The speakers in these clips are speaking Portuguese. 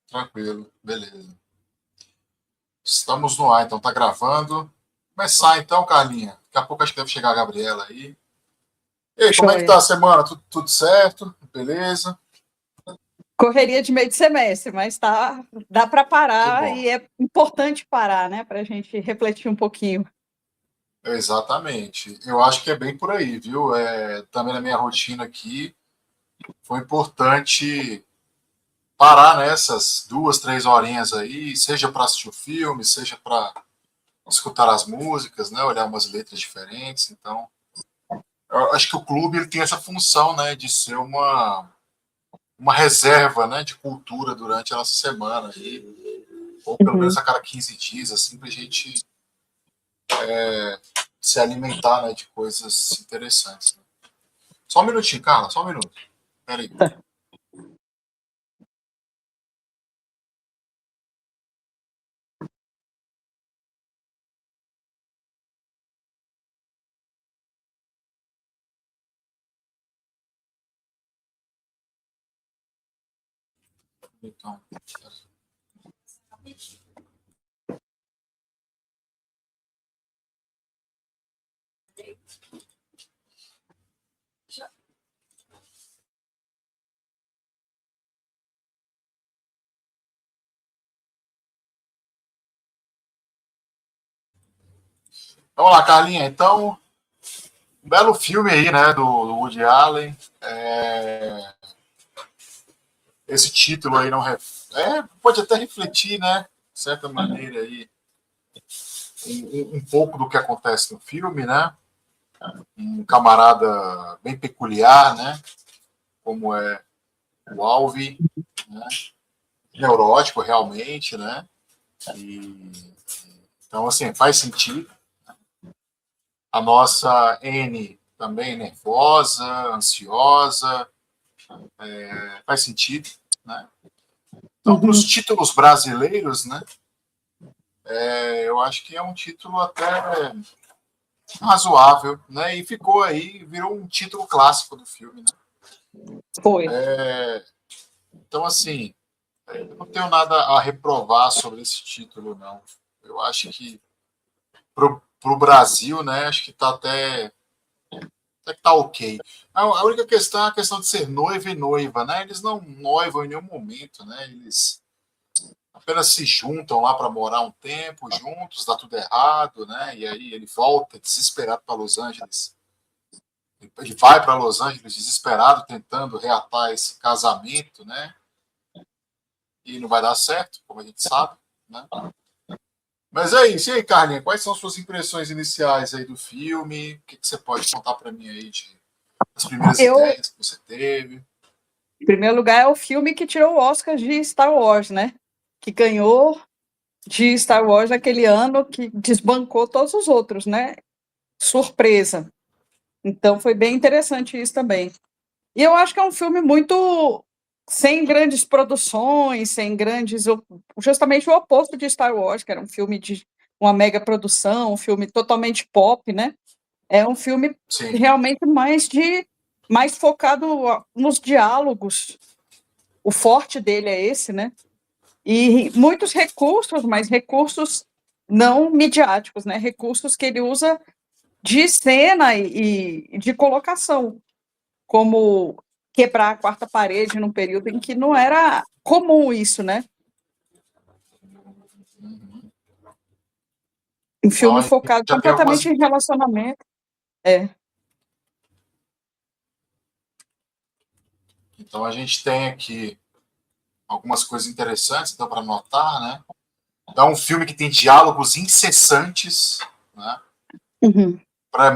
Tranquilo, beleza. Estamos no ar, então tá gravando. Começar então, Carlinha. Daqui a pouco acho que deve chegar a Gabriela aí. E aí, como é que tá Joia. a semana? Tudo certo? Beleza? Correria de meio de semestre, mas dá para Que parar bom. e é importante parar, né? Para a gente refletir um pouquinho. Exatamente. Eu acho que é bem por aí, viu? Também na minha rotina aqui, foi importante parar nessas 2, 3 horinhas aí, seja para assistir o filme, seja para escutar as músicas, né? Olhar umas letras diferentes. Então, eu acho que o clube ele tem essa função, né? De ser uma reserva, né, de cultura durante a nossa semana, ou pelo menos Uhum. a cada 15 dias, assim, para a gente se alimentar, né, de coisas interessantes. Né? Só um minutinho, Carla, só um minuto. Peraí. Então, vamos lá, Carlinha. Então, um belo filme aí, né, do Woody Allen. Esse título aí não pode até refletir, né, de certa maneira aí, um pouco do que acontece no filme, né? Um camarada bem peculiar, né? Como é o Alvin, né? Neurótico realmente, né? E, então, assim, faz sentido. A nossa N também nervosa, ansiosa, faz sentido, né? Então, para os Uhum. títulos brasileiros, né? Eu acho que é um título até razoável, né? E ficou aí, virou um título clássico do filme, né? Foi. Então, assim, eu não tenho nada a reprovar sobre esse título, não. Eu acho que pro Brasil, né? Acho que tá até que tá ok. A única questão é a questão de ser noivo e noiva, né? Eles não noivam em nenhum momento, né? Eles apenas se juntam lá para morar um tempo juntos, dá tudo errado, né? E aí ele volta desesperado para Los Angeles. Ele vai para Los Angeles desesperado, tentando reatar esse casamento, né? E não vai dar certo, como a gente sabe, né? Mas é isso. E aí, Carlinha, quais são suas impressões iniciais aí do filme? O que você pode contar para mim aí das primeiras Eu, ideias que você teve? em primeiro lugar, é o filme que tirou o Oscar de Star Wars, né? Que ganhou de Star Wars naquele ano, que desbancou todos os outros, né? Surpresa. Então foi bem interessante isso também. E eu acho que é um filme muito sem grandes produções, sem grandes. Justamente o oposto de Star Wars, que era um filme de uma mega produção, um filme totalmente pop, né? É um filme Sim. realmente mais focado nos diálogos. O forte dele é esse, né? E muitos recursos, mas recursos não midiáticos, né? Recursos que ele usa de cena e de colocação, como quebrar a quarta parede num período em que não era comum isso, né? Um filme Então, focado já tem completamente algumas. em relacionamento. É. Então a gente tem aqui algumas coisas interessantes, então, para notar, né? Então, é um filme que tem diálogos incessantes, né? Uhum. Para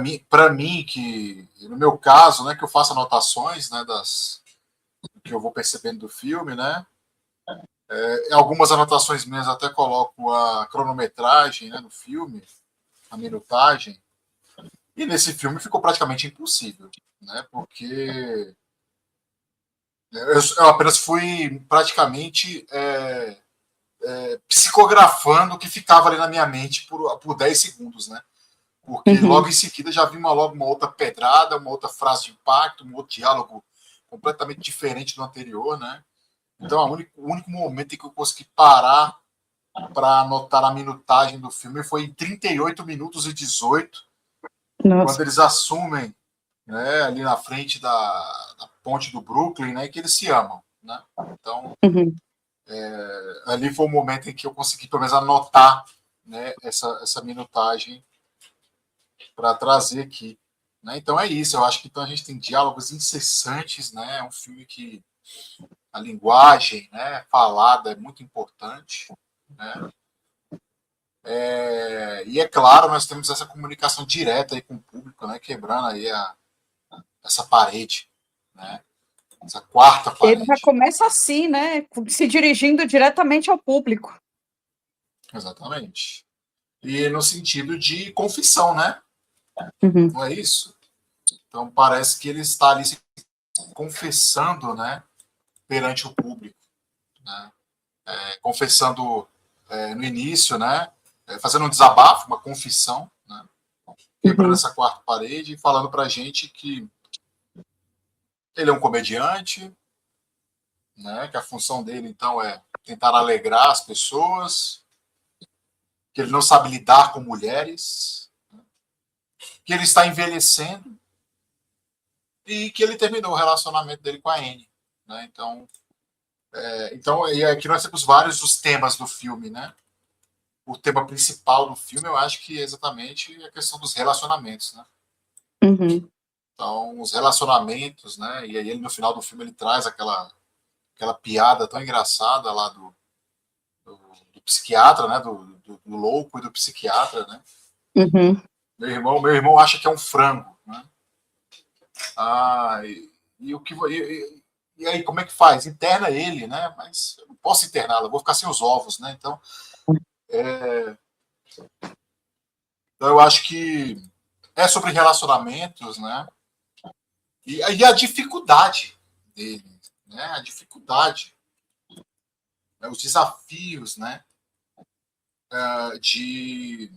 mim, que no meu caso, né, que eu faço anotações, né, do que eu vou percebendo do filme, né? Em algumas anotações minhas até coloco a cronometragem, né, no filme, a minutagem. E nesse filme ficou praticamente impossível, né? Porque eu apenas fui praticamente psicografando o que ficava ali na minha mente por 10 segundos, né? Porque logo Uhum. em seguida já vi logo uma outra pedrada, uma outra frase de impacto, um outro diálogo completamente diferente do anterior, né? Então, o único momento em que eu consegui parar para anotar a minutagem do filme foi em 38 minutos e 18, quando Nossa. eles assumem, né, ali na frente da ponte do Brooklyn, né, que eles se amam, né? Então, Uhum. ali foi o momento em que eu consegui pelo menos anotar, né, essa minutagem para trazer aqui, né? Então é isso. Eu acho que então a gente tem diálogos incessantes, né? É um filme que a linguagem, né, falada é muito importante, né? E é claro, nós temos essa comunicação direta aí com o público, né, quebrando aí essa parede, né, essa quarta Ele já parede. começa assim, né? Se dirigindo diretamente ao público. Exatamente. E no sentido de confissão, né? Uhum. Não é isso? Então parece que ele está ali se confessando, né, perante o público, né? Confessando no início, né? Fazendo um desabafo, uma confissão, né? Quebrando Uhum. essa quarta parede e falando pra gente que ele é um comediante, né? Que a função dele, então, é tentar alegrar as pessoas, que ele não sabe lidar com mulheres, que ele está envelhecendo e que ele terminou o relacionamento dele com a Anne, né? Então, e aqui nós temos vários os temas do filme, né? O tema principal do filme, eu acho que é exatamente a questão dos relacionamentos, né? Uhum. Então, os relacionamentos, né? E aí ele, no final do filme, ele traz aquela piada tão engraçada lá do psiquiatra, né? Do louco e do psiquiatra, né? Uhum. Meu irmão acha que é um frango, né? Ah, e o que e aí como é que faz? Interna ele, né? Mas eu não posso interná-lo, eu vou ficar sem os ovos, né? Então eu acho que é sobre relacionamentos, né? E a dificuldade dele, né? A dificuldade, né? Os desafios, né? De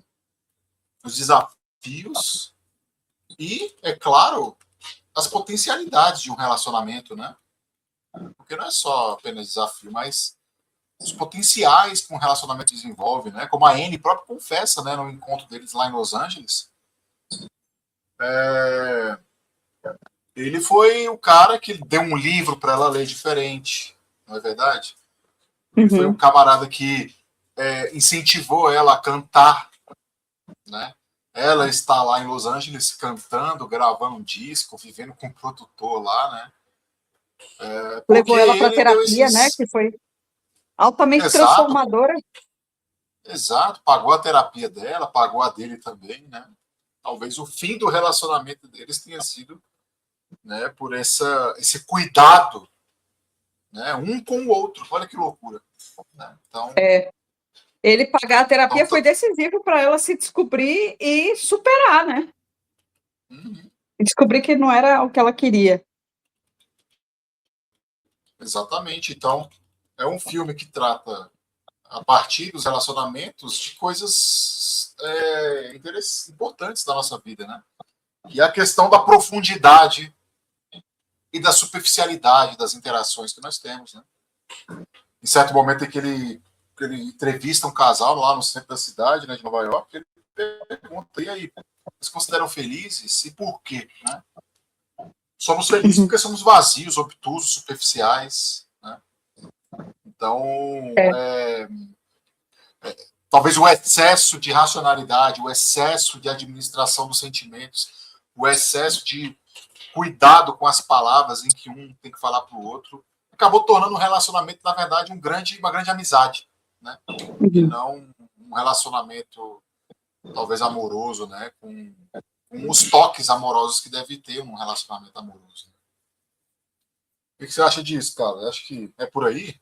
os desafios e, é claro, as potencialidades de um relacionamento, né? Porque não é só apenas desafio, mas os potenciais que um relacionamento desenvolve, né? Como a Anne próprio confessa, né, no encontro deles lá em Los Angeles, é, ele foi o cara que deu um livro para ela ler diferente, não é verdade? Ele foi o Uhum. camarada que incentivou ela a cantar, né? Ela está lá em Los Angeles cantando, gravando um disco, vivendo com um produtor lá, né? Porque Levou ela para ele deu terapia, né? esses. Que foi altamente Exato, transformadora. exato. Pagou a terapia dela, pagou a dele também, né? Talvez o fim do relacionamento deles tenha sido, né, por esse cuidado, né, um com o outro. Olha que loucura. Né? Ele pagar a terapia foi Então, decisivo para ela se descobrir e superar, né? uhum, E descobrir que não era o que ela queria. exatamente. Então, é um filme que trata, a partir dos relacionamentos, de coisas importantes da nossa vida, né? E a questão da profundidade e da superficialidade das interações que nós temos, né? Em certo momento em que ele entrevista um casal lá no centro da cidade, né, de Nova York, ele pergunta, e aí, vocês consideram felizes? E por quê? Né? Somos felizes Uhum. porque somos vazios, obtusos, superficiais. Né? Então, É. talvez o excesso de racionalidade, o excesso de administração dos sentimentos, o excesso de cuidado com as palavras em que um tem que falar para o outro, acabou tornando o relacionamento, na verdade, uma grande amizade. Né? E Uhum. não um relacionamento, talvez, amoroso, né? Com os toques amorosos que deve ter um relacionamento amoroso. O que você acha disso, cara? Eu acho que é por aí?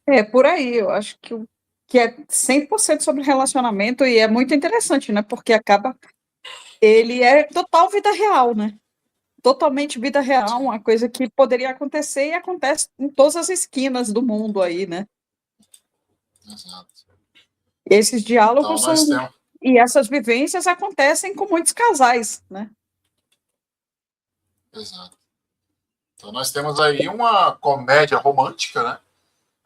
É por aí, eu acho que é 100% sobre relacionamento e é muito interessante, né? Porque acaba. Ele é total vida real, né? Totalmente vida real, uma coisa que poderia acontecer e acontece em todas as esquinas do mundo aí, né? Exato. Esses Então, diálogos nós são. temos. E essas vivências acontecem com muitos casais, né? Exato. Então nós temos aí uma comédia romântica, né?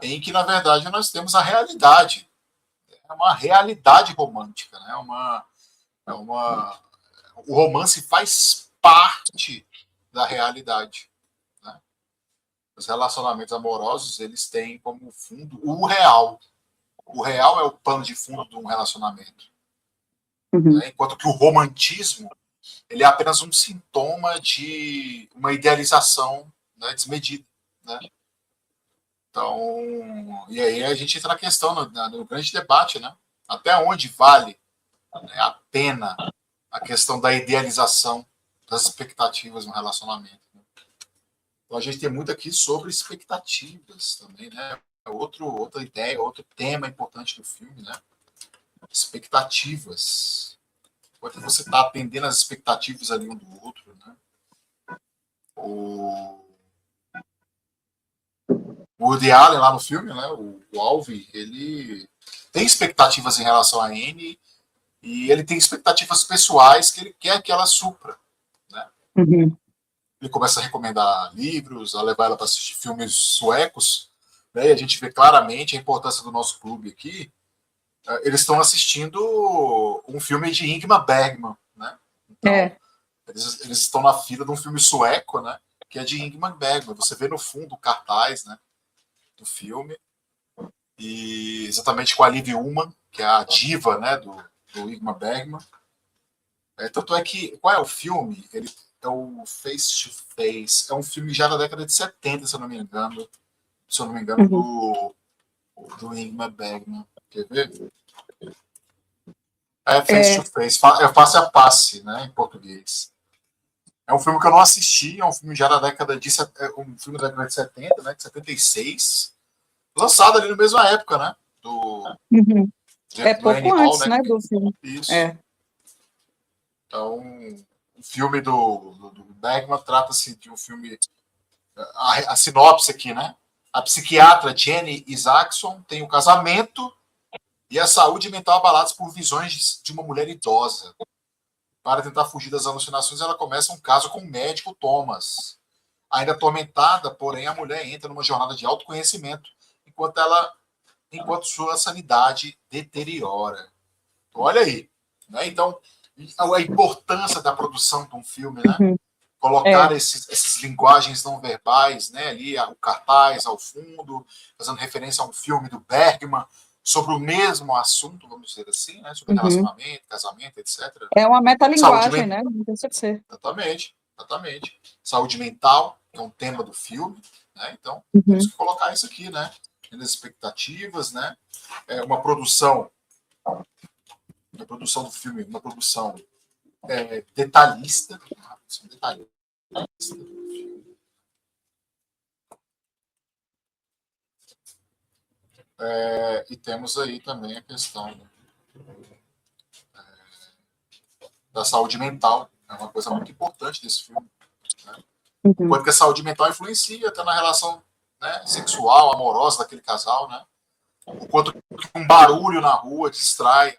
Em que, na verdade, nós temos a realidade. É uma realidade romântica, né? O romance faz parte da realidade, né? Os relacionamentos amorosos, eles têm como fundo o real. O real é o pano de fundo de um relacionamento. Né? Enquanto que o romantismo, ele é apenas um sintoma de uma idealização, né, desmedida, né? Então, e aí a gente entra na questão, no grande debate, né? Até onde vale, né, a pena a questão da idealização das expectativas no relacionamento. Né? Então a gente tem muito aqui sobre expectativas também, né? Outra ideia, outro tema importante do filme, né? Expectativas. Porque você está atendendo as expectativas ali um do outro, né? O Woody Allen lá no filme, né? O Alvin, ele tem expectativas em relação a Anne e ele tem expectativas pessoais que ele quer que ela supra, né? Ele começa a recomendar livros, a levar ela para assistir filmes suecos, né? E a gente vê claramente a importância do nosso clube aqui. Eles estão assistindo um filme de Ingmar Bergman, né? Então, eles estão na fila de um filme sueco, né? Que é de Ingmar Bergman. Você vê no fundo o cartaz, né? Do filme. E exatamente com a Liv Ullmann, que é a diva, né? Do Ingmar Bergman. Tanto é que, qual é o filme? Ele é o Face to Face. É um filme já da década de 70, se eu não me engano. Se eu não me engano, do Ingmar Bergman. Quer ver? É Face to Face. É Face a Face, né? Em português. É um filme que eu não assisti, é um filme já da década de, um filme da década de 70, né? De 76. Lançado ali na mesma época, né? Do Pouco Animal, antes, né? né, do filme. Isso. Então, o filme do Bergman trata-se de um filme. A sinopse aqui, né? A psiquiatra Jenny Isaacson tem um casamento e a saúde mental abaladas por visões de uma mulher idosa. Para tentar fugir das alucinações, ela começa um caso com o médico Thomas. Ainda atormentada, porém, a mulher entra numa jornada de autoconhecimento enquanto sua sanidade deteriora. Olha aí. Né? Então, a importância da produção de um filme, né? Colocar esses linguagens não verbais, né? Ali, o cartaz ao fundo, fazendo referência a um filme do Bergman sobre o mesmo assunto, vamos dizer assim, né? Sobre relacionamento, casamento, etc. É uma Saúde metalinguagem, mental. né? Não deixa de ser. Exatamente. Saúde mental, que é um tema do filme, né? Então, temos que colocar isso aqui, né? Nas expectativas, né? Uma produção do filme, uma produção detalhista, e temos aí também a questão da saúde mental, é uma coisa muito importante desse filme. Né? Enquanto que a saúde mental influencia até na relação, né, sexual, amorosa daquele casal, né? O quanto um barulho na rua distrai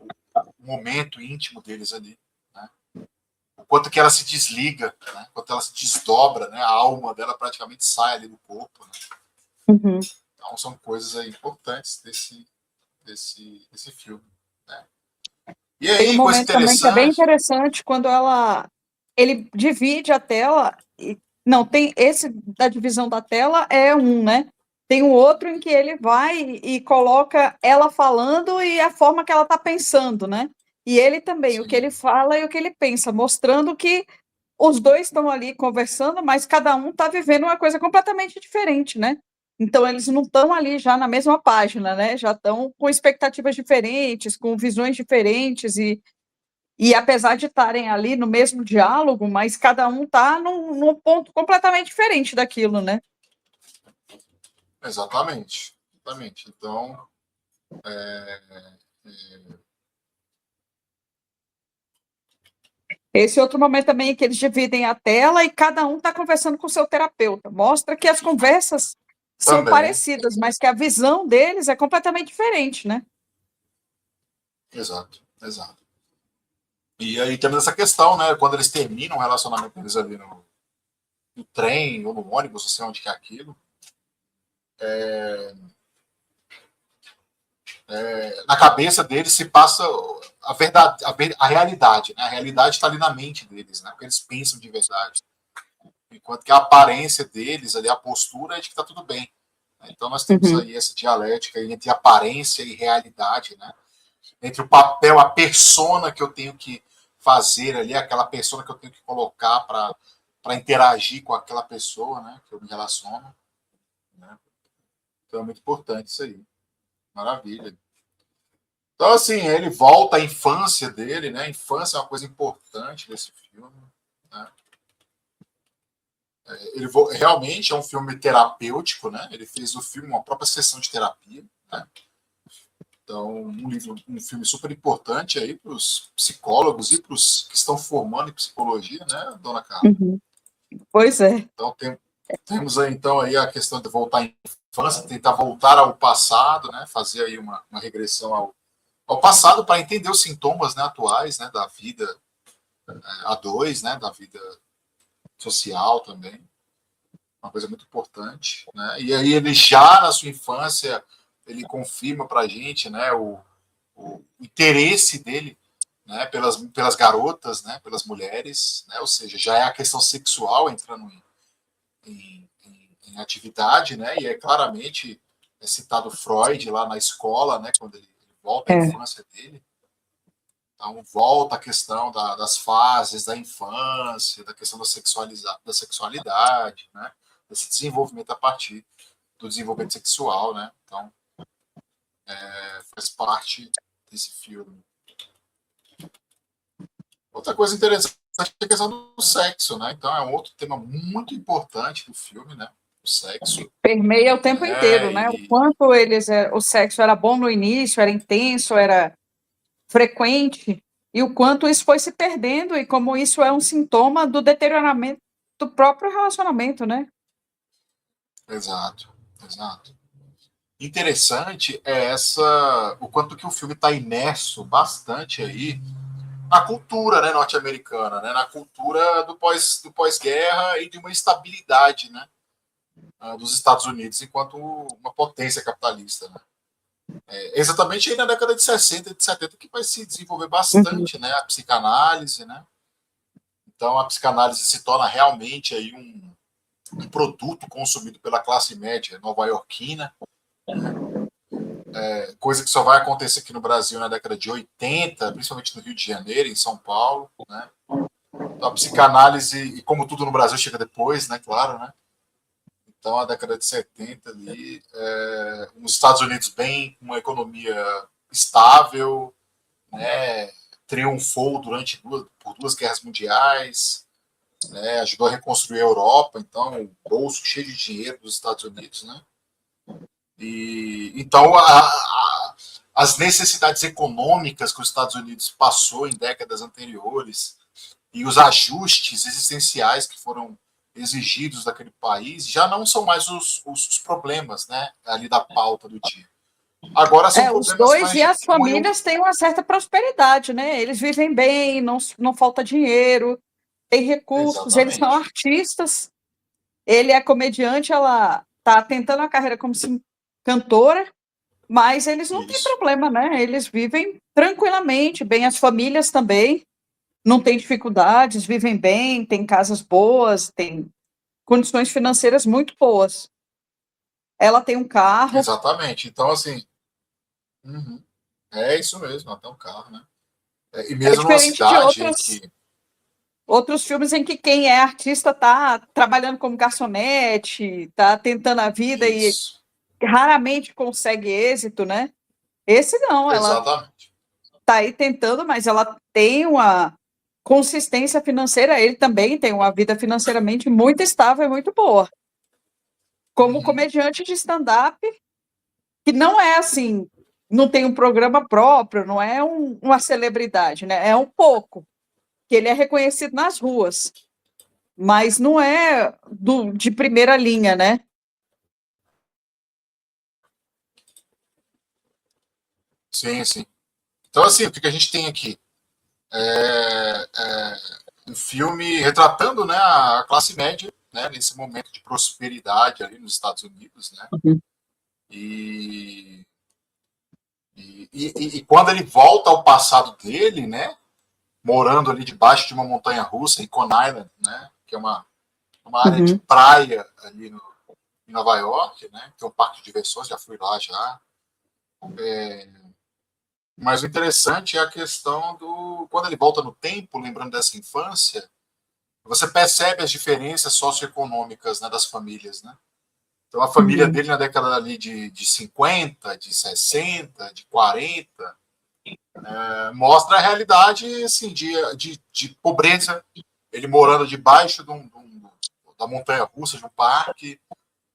o momento íntimo deles ali. Né? O quanto que ela se desliga, né? O quanto ela se desdobra, né? A alma dela praticamente sai ali do corpo. Né? Então são coisas aí importantes desse filme. Né? E aí, Tem um coisa momento também que é bem interessante. interessante quando ele divide a tela. Não, tem esse da divisão da tela é um, né? Tem um outro em que ele vai e coloca ela falando e a forma que ela está pensando, né? E ele também, Sim. o que ele fala e o que ele pensa, mostrando que os dois estão ali conversando, mas cada um está vivendo uma coisa completamente diferente, né? Então, eles não estão ali já na mesma página, né? Já estão com expectativas diferentes, com visões diferentes, e apesar de estarem ali no mesmo diálogo, mas cada um está num ponto completamente diferente daquilo, né? Exatamente. Então, Esse outro momento também é que eles dividem a tela e cada um está conversando com o seu terapeuta. Mostra que as conversas são também. parecidas, mas que a visão deles é completamente diferente, né? Exato. E aí temos essa questão, né? Quando eles terminam o relacionamento deles ali no trem ou no ônibus, não sei onde que é aquilo. Na cabeça deles se passa a verdade, a realidade, né? A realidade está ali na mente deles, né? Porque eles pensam de verdade. Enquanto que a aparência deles, ali, a postura é de que está tudo bem. Então nós temos Uhum. aí essa dialética entre aparência e realidade, né? Entre o papel, a persona que eu tenho que fazer ali, aquela persona que eu tenho que colocar para interagir com aquela pessoa, né? Que eu me relaciono. Né? Então é muito importante isso aí. Maravilha. Então, assim, ele volta à infância dele, né? A infância é uma coisa importante desse filme. Né? Ele realmente é um filme terapêutico, né? Ele fez do filme uma própria sessão de terapia. Né? Então, um filme super importante aí para os psicólogos e para os que estão formando em psicologia, né, dona Carla? Uhum. Pois é. Então, temos aí, então, aí a questão de voltar à infância, tentar voltar ao passado, né? Fazer aí uma regressão ao passado para entender os sintomas, né, atuais, né, da vida a dois, né, da vida social também, uma coisa muito importante, né? E aí ele já na sua infância ele confirma para a gente, né, o interesse dele, né, pelas garotas, né, pelas mulheres, né, ou seja, já é a questão sexual entrando em atividade, né, e é claramente citado Freud lá na escola, né, quando ele volta à É. infância dele. Então, volta a questão das fases da infância, da questão da sexualidade, né? Desse desenvolvimento a partir do desenvolvimento sexual, né? Então, faz parte desse filme. Outra coisa interessante é a questão do sexo, né? Então, é um outro tema muito importante do filme, né? O sexo. Permeia o tempo inteiro, né? O quanto o sexo era bom no início, era intenso, era frequente, e o quanto isso foi se perdendo, e como isso é um sintoma do deterioramento do próprio relacionamento, né? Exato, exato. Interessante é o quanto que o filme está imerso bastante aí na cultura, né, norte-americana, né, na cultura do pós-guerra e de uma estabilidade, né, dos Estados Unidos enquanto uma potência capitalista. Né. Exatamente aí na década de 60 e de 70 que vai se desenvolver Uhum. bastante, né, a psicanálise, né. Então a psicanálise se torna realmente aí um produto consumido pela classe média nova-iorquina, né, coisa que só vai acontecer aqui no Brasil na década de 80, principalmente no Rio de Janeiro, em São Paulo, né. Então, a psicanálise, e como tudo no Brasil chega depois, né, claro, né. Então, a década de 70 ali, os Estados Unidos bem, uma economia estável, né, triunfou por duas guerras mundiais, né, ajudou a reconstruir a Europa, então, o bolso cheio de dinheiro dos Estados Unidos, né. E, então, as necessidades econômicas que os Estados Unidos passou em décadas anteriores e os ajustes existenciais que foram exigidos daquele país já não são mais os problemas, né, ali da pauta do dia. Agora são Os problemas dois mais e de as cunho. famílias têm uma certa prosperidade, né? Eles vivem bem, não falta dinheiro, têm recursos, eles são Exatamente. artistas. Ele é comediante, ela está tentando a carreira como cantora, mas eles não têm Isso. problema, né? Eles vivem tranquilamente, bem, as famílias também não têm dificuldades, vivem bem, têm casas boas, têm condições financeiras muito boas. Ela tem um carro. Exatamente. Então, assim, uhum, é isso mesmo, até um carro, né? E É mesmo numa diferente de cidade em que. outros filmes em que quem é artista está trabalhando como garçonete, está tentando a vida e Isso. raramente consegue êxito, né? Esse não, ela Exatamente. está aí tentando, mas ela tem uma consistência financeira, ele também tem uma vida financeiramente muito estável e muito boa. Como Uhum. comediante de stand-up, que não é assim, não tem um programa próprio, não é uma celebridade, né? É um pouco, que ele é reconhecido nas ruas, mas não é de primeira linha, né? Sim, sim. Então, assim, o que a gente tem aqui? Um filme retratando, né, a classe média né, nesse momento de prosperidade ali nos Estados Unidos, né? Uhum. E, e quando ele volta ao passado dele, né, morando ali debaixo de uma montanha russa em Coney Island, né, que é uma área de Uhum. praia ali em Nova York, né, tem um parque de diversões, já fui lá já. Mas o interessante é a questão do quando ele volta no tempo, lembrando dessa infância, você percebe as diferenças socioeconômicas, né, das famílias, né? Então, a família Uhum. dele na década ali de 50, de 60, de 40, mostra a realidade assim, de pobreza. Ele morando debaixo da montanha-russa, de um parque,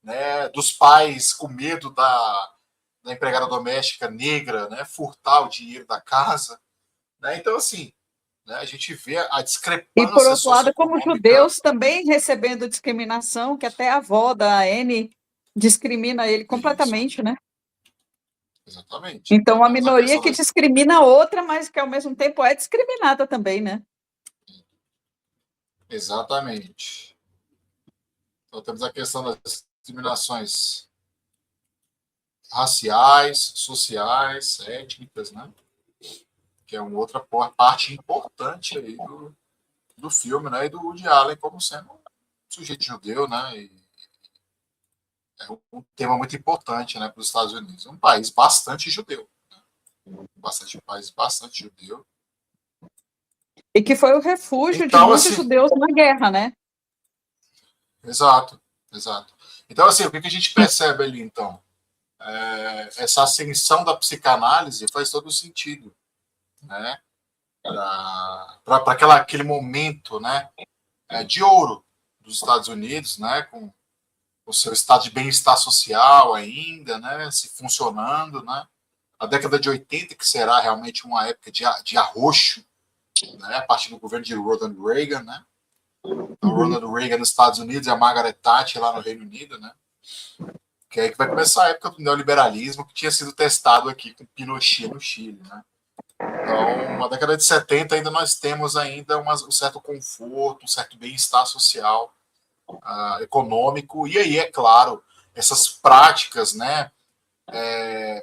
né, dos pais com medo da empregada doméstica negra, né, furtar o dinheiro da casa. Né? Então, assim, né, a gente vê a E, por discrepância outro lado, como socioeconômica. judeus também recebendo discriminação, que até a avó da Anne discrimina ele Isso, completamente, né? exatamente. Então, Então, uma temos a minoria questão que discrimina a outra, mas que, ao mesmo tempo, é discriminada também, né? Exatamente. Então, temos a questão das discriminações raciais, sociais, étnicas, né? Que é uma outra parte importante aí do filme, né? E do Woody Allen como sendo um sujeito judeu, né? E é um tema muito importante, né, para os Estados Unidos. Um país bastante judeu, um país bastante judeu. E que foi o refúgio de Então, muitos assim, judeus na guerra, né? exato, exato. Então, assim, o que a gente percebe ali, então? Essa ascensão da psicanálise faz todo sentido, né? Para aquele momento, né, de ouro dos Estados Unidos, né, com o seu estado de bem-estar social ainda, né, se funcionando, né? A década de 80, que será realmente uma época de arroxo, né, a partir do governo de Ronald Reagan, né? Então, Uhum. Ronald Reagan nos Estados Unidos e a Margaret Thatcher lá no Reino Unido, né? Que é aí que vai começar a época do neoliberalismo que tinha sido testado aqui com Pinochet no Chile, né? Então, na década de 70 ainda nós temos ainda um certo conforto, um certo bem-estar social, econômico, e aí, é claro, essas práticas, né,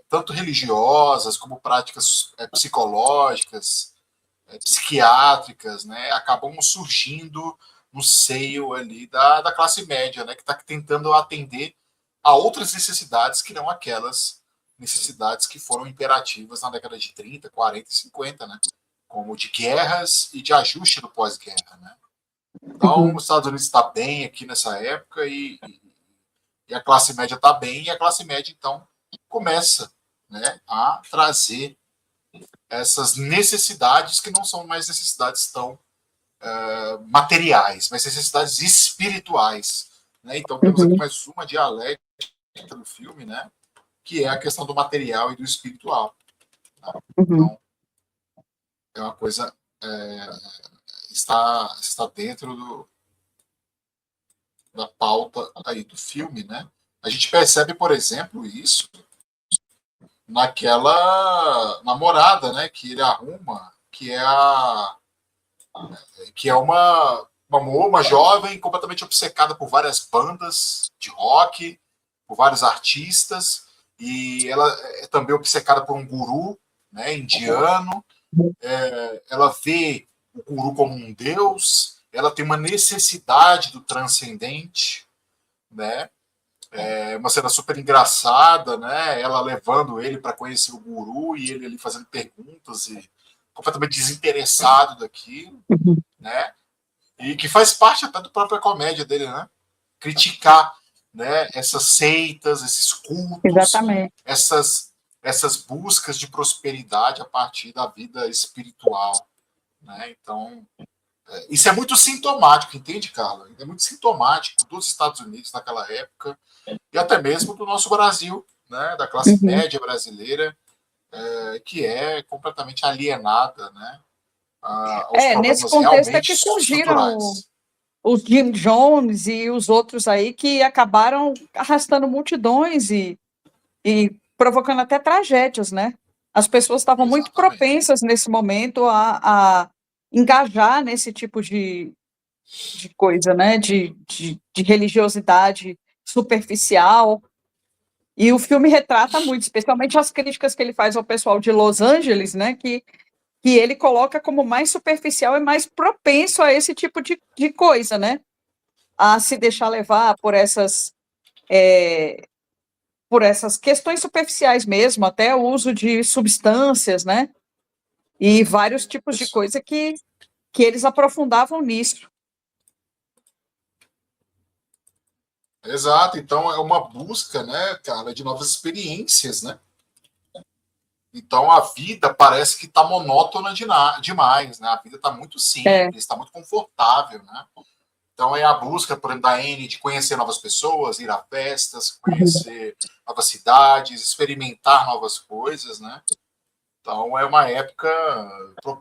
tanto religiosas como práticas psicológicas, psiquiátricas, né, acabam surgindo no seio ali da classe média, né, que está tentando atender a outras necessidades que não aquelas necessidades que foram imperativas na década de 30, 40 e 50, né, como de guerras e de ajuste do pós-guerra, né. Então, Uhum. os Estados Unidos está bem aqui nessa época e a classe média está bem, e a classe média, então, começa, né, a trazer essas necessidades que não são mais necessidades tão materiais, mas necessidades espirituais. Né? Então, temos aqui Uhum. mais uma dialética do filme, né, que é a questão do material e do espiritual. Tá? Uhum. Então, é uma coisa está dentro da pauta aí do filme, né? A gente percebe, por exemplo, isso naquela namorada, né, que ele arruma, que é uma jovem completamente obcecada por várias bandas de rock, por vários artistas, e ela é também obcecada por um guru, né, indiano. Ela vê o guru como um deus, ela tem uma necessidade do transcendente, né? É uma cena super engraçada, né? Ela levando ele para conhecer o guru e ele ali fazendo perguntas e completamente desinteressado daquilo, Uhum. né? E que faz parte até da própria comédia dele, né? Criticar, né, essas seitas, esses cultos, Exatamente. essas buscas de prosperidade a partir da vida espiritual, né? Então, isso é muito sintomático, entende, Carla? É muito sintomático dos Estados Unidos naquela época e até mesmo do nosso Brasil, né, da classe Uhum. média brasileira, que é completamente alienada, né, aos Nesse problemas contexto é realmente que surgiram estruturais. os Jim Jones e os outros aí que acabaram arrastando multidões e provocando até tragédias, né? As pessoas estavam muito Exatamente. propensas nesse momento a engajar nesse tipo coisa, né? De religiosidade superficial. E o filme retrata muito, especialmente as críticas que ele faz ao pessoal de Los Angeles, né? Que ele coloca como mais superficial e mais propenso a esse tipo de coisa, né? A se deixar levar por essas questões superficiais mesmo, até o uso de substâncias, né? E vários tipos de coisa que eles aprofundavam nisso. Exato, então é uma busca, né, cara, de novas experiências, né? Então a vida parece que está monótona demais, né? A vida está muito simples, está muito confortável, né? Então é a busca, por exemplo, da Anne de conhecer novas pessoas, ir a festas, conhecer novas cidades, experimentar novas coisas, né? Então é uma época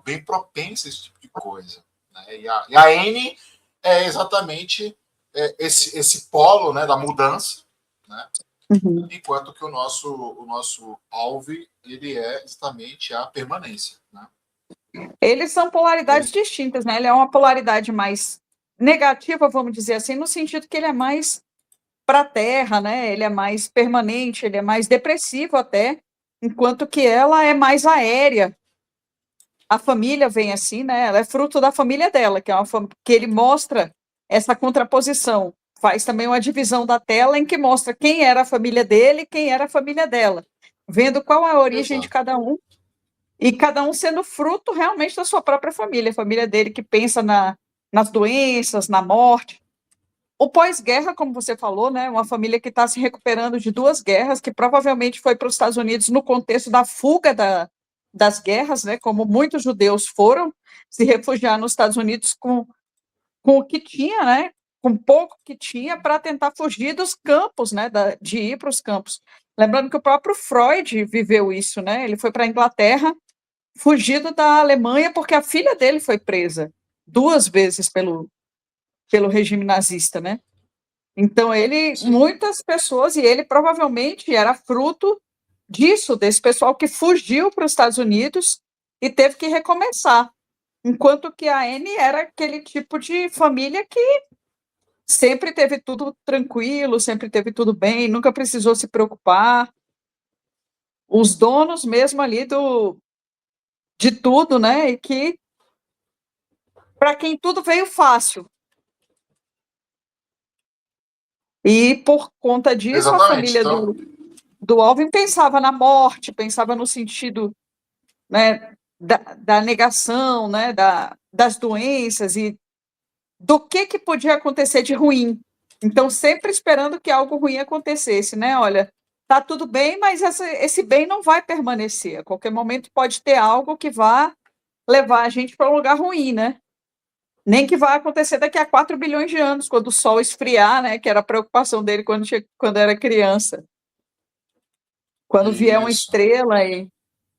bem propensa a esse tipo de coisa, né? E a Anne é exatamente esse polo, né, da mudança, né? Enquanto que o nosso alve ele é exatamente a permanência, né? Eles são polaridades distintas, né? Ele é uma polaridade mais negativa, vamos dizer assim, no sentido que ele é mais para a Terra, né? Ele é mais permanente, ele é mais depressivo até, enquanto que ela é mais aérea. A família vem assim, né? Ela é fruto da família dela, que é que ele mostra essa contraposição. Faz também uma divisão da tela em que mostra quem era a família dele e quem era a família dela, vendo qual é a origem de cada um e cada um sendo fruto realmente da sua própria família, a família dele que pensa nas doenças, na morte. O pós-guerra, como você falou, né, uma família que está se recuperando de duas guerras, que provavelmente foi para os Estados Unidos no contexto da fuga das guerras, né, como muitos judeus foram se refugiar nos Estados Unidos com o que tinha, né, com pouco que tinha, para tentar fugir dos campos, né, de ir para os campos. Lembrando que o próprio Freud viveu isso, né, ele foi para a Inglaterra, fugido da Alemanha, porque a filha dele foi presa 2 vezes pelo regime nazista, né? Então, muitas pessoas, e ele provavelmente era fruto disso, desse pessoal que fugiu para os Estados Unidos e teve que recomeçar. Enquanto que a Anne era aquele tipo de família que sempre teve tudo tranquilo, sempre teve tudo bem, nunca precisou se preocupar. Os donos mesmo ali de tudo, né? E que para quem tudo veio fácil. E por conta disso, a Exatamente. família Então, do Alvin pensava na morte, pensava no sentido, né, da negação, né, das doenças e do que podia acontecer de ruim. Então, sempre esperando que algo ruim acontecesse, né? Olha, tá tudo bem, mas esse bem não vai permanecer. A qualquer momento pode ter algo que vá levar a gente para um lugar ruim, né? Nem que vai acontecer daqui a 4 bilhões de anos, quando o sol esfriar, né? Que era a preocupação dele quando era criança. Quando vier uma isso. estrela,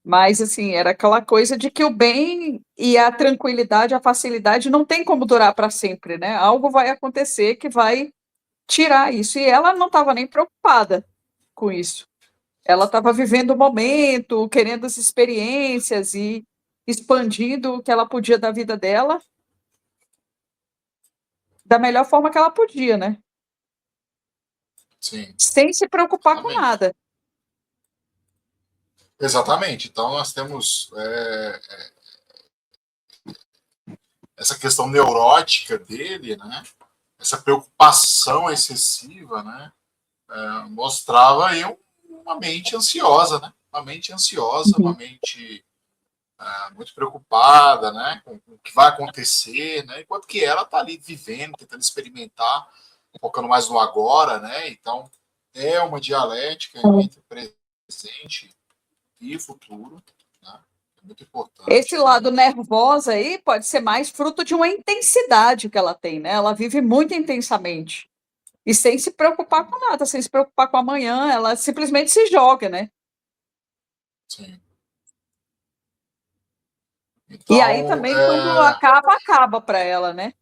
mas assim, era aquela coisa de que o bem e a tranquilidade, a facilidade não tem como durar para sempre, né? Algo vai acontecer que vai tirar isso. E ela não estava nem preocupada com isso. Ela estava vivendo o momento, querendo as experiências e expandindo o que ela podia da vida dela da melhor forma que ela podia, né? Sim. Sem se preocupar com Exatamente. nada. Exatamente. Então nós temos essa questão neurótica dele, né? Essa preocupação excessiva, né? Mostrava aí uma mente ansiosa, né? Uma mente ansiosa, uma mente muito preocupada, né? Com o que vai acontecer, né? Enquanto que ela está ali vivendo, tentando experimentar, focando mais no agora, né? Então é uma dialética entre presente e futuro, né? É muito Esse importante. lado nervosa aí pode ser mais fruto de uma intensidade que ela tem, né? Ela vive muito intensamente. E sem se preocupar com nada, sem se preocupar com amanhã, ela simplesmente se joga, né? Sim. E aí Então, também, quando acaba para ela, né?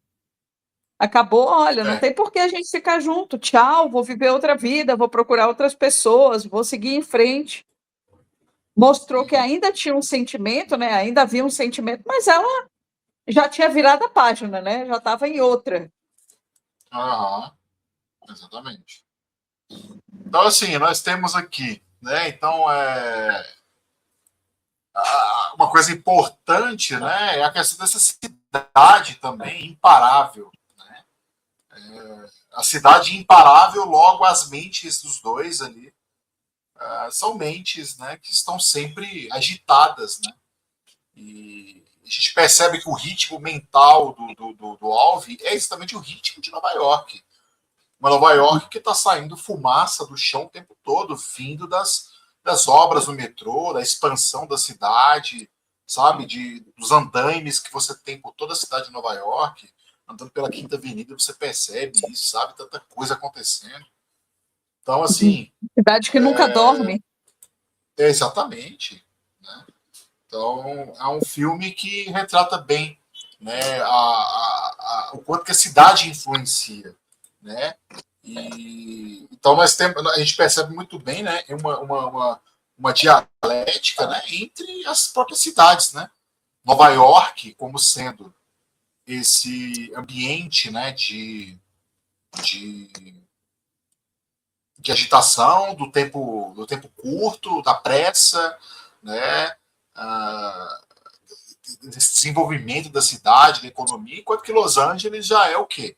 Acabou, olha, não tem por que a gente ficar junto. Tchau, vou viver outra vida, vou procurar outras pessoas, vou seguir em frente. Mostrou que ainda tinha um sentimento, né? Ainda havia um sentimento, mas ela já tinha virado a página, né? Já estava em outra. Aham, exatamente. Então, assim, nós temos aqui, né? Então, uma coisa importante, né? É a questão dessa cidade também imparável, né? A cidade imparável, logo as mentes dos dois ali são mentes, né? Que estão sempre agitadas, né? E a gente percebe que o ritmo mental do Alvin é exatamente o ritmo de Nova York. Uma Nova York que está saindo fumaça do chão o tempo todo, vindo das obras do metrô, da expansão da cidade, sabe? Dos andaimes que você tem por toda a cidade de Nova York. Andando pela Quinta Avenida, você percebe isso, sabe? Tanta coisa acontecendo. Então, assim. Cidade que nunca dorme. Exatamente. Né? Então, é um filme que retrata bem, né, o quanto que a cidade influencia, né? Então nós temos, a gente percebe muito bem, né, uma dialética, né, entre as próprias cidades, né? Nova York como sendo esse ambiente, né, de, de agitação do tempo curto, da pressa, né? Ah, desse desenvolvimento da cidade, da economia, enquanto que Los Angeles já é o quê?